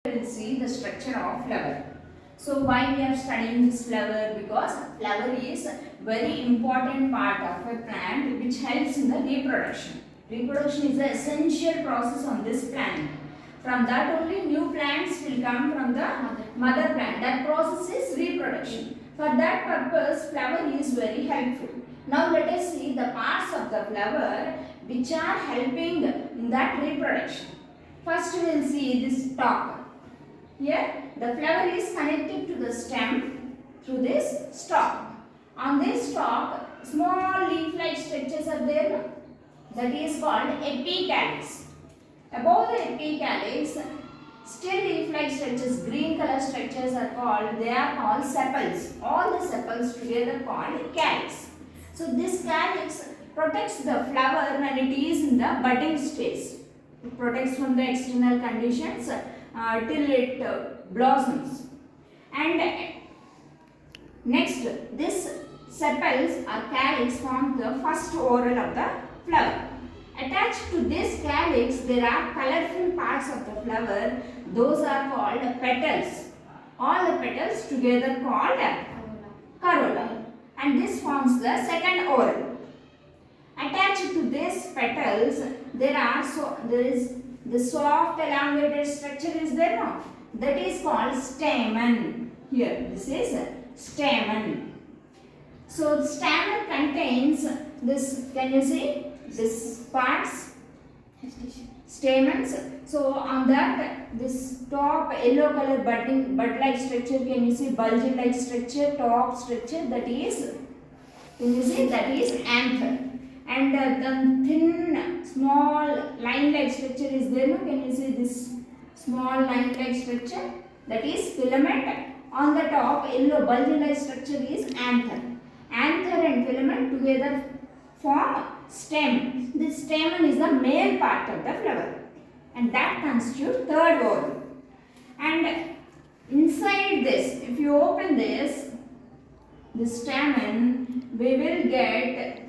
We will see the structure of flower. So why we are studying this flower? Because flower is very important part of a plant which helps in the reproduction. Reproduction is the essential process on this planet. From that only new plants will come from the mother plant. That process is reproduction. For that purpose, flower is very helpful. Now let us see the parts of the flower which are helping in that reproduction. First we will see this top. Here the flower is connected to the stem through this stalk. On this stalk, small leaf-like structures are there. That is called epicalyx. Above the epicalyx, still leaf-like structures, green color structures are called sepals. All the sepals together called calyx. So this calyx protects the flower when it is in the budding stage. It protects from the external conditions till it blossoms. And next, this sepals or calyx form the first whorl of the flower. Attached to this calyx, there are colorful parts of the flower. Those are called petals. All the petals together called corolla. And this forms the second whorl. Attached to these petals, there is the soft elongated structure is there now. That is called stamen. Here, this is stamen. So stamen contains this. Can you see this parts? Stamens. So on that, this top yellow color bud-like structure. Can you see bulging-like structure? Top structure. That is. Can you see that is anther. And the thin small line-like structure is there. Can you see this small line-like structure? That is filament. On the top, yellow bulging-like structure is anther. Anther and filament together form stem. This stamen is the male part of the flower, and that constitutes third whorl. And inside this, if you open this stamen, we will get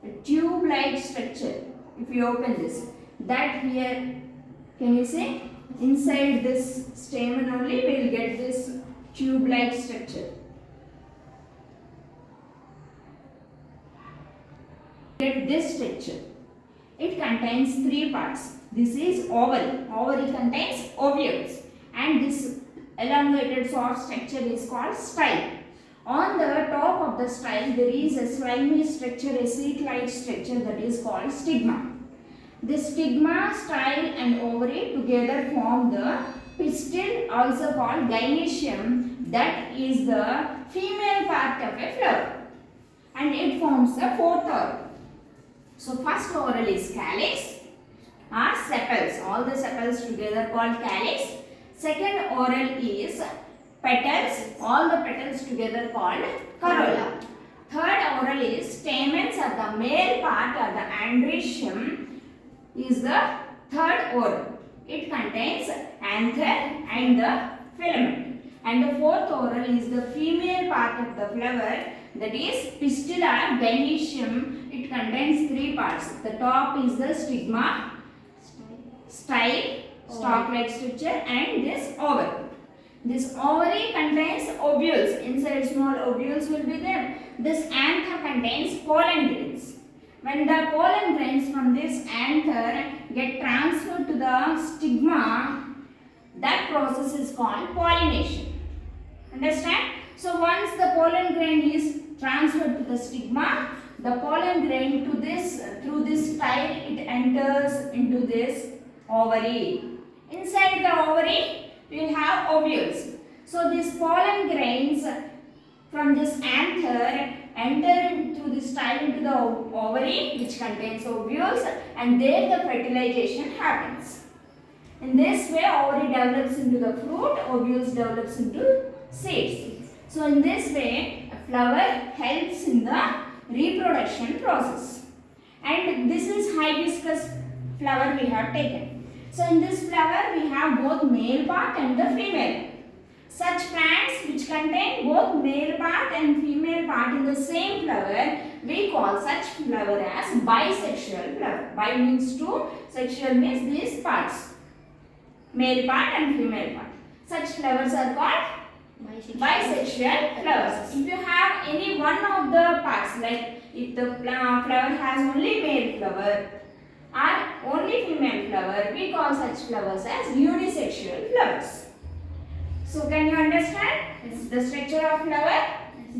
a tube-like structure. If you open this, that here, can you see? Inside this stamen only, we will get this tube-like structure. Get this structure. It contains three parts. This is ovary. Ovary contains ovules, and this elongated soft structure is called style. On the top of the style, there is a slimy structure, a seed-like structure that is called stigma. The stigma, style and ovary together form the pistil, also called gynoecium, that is the female part of a flower, and it forms the fourth whorl. So first whorl is calyx or sepals. All the sepals together called calyx. Second whorl is petals, all the petals together called corolla. Third whorl is stamens or the male part or the androecium is the third whorl. It contains anther and the filament. And the fourth whorl is the female part of the flower, that is pistil or gynoecium. It contains three parts. The top is the stigma, style, stalk-like structure, and this ovary. This ovary contains ovules. Inside small ovules will be there. This anther contains pollen grains. When the pollen grains from this anther get transferred to the stigma, that process is called pollination. Understand? So once the pollen grain is transferred to the stigma, the pollen grain through this style, it enters into this ovary. Inside the ovary, we will have ovules. So these pollen grains from this anther enter through this style into the ovary, which contains ovules, and there the fertilization happens. In this way, ovary develops into the fruit, ovules develops into seeds. So in this way, a flower helps in the reproduction process. And this is hibiscus flower we have taken. So in this flower, we have both male part and the female. Such plants which contain both male part and female part in the same flower, we call such flower as bisexual flower. Bi means two, sexual means these parts. male part and female part. Such flowers are called bisexual flowers. If you have any one of the parts, like if the flower has only male flower or only female flower, we call such flowers as unisexual flowers. So can you understand the structure of flower?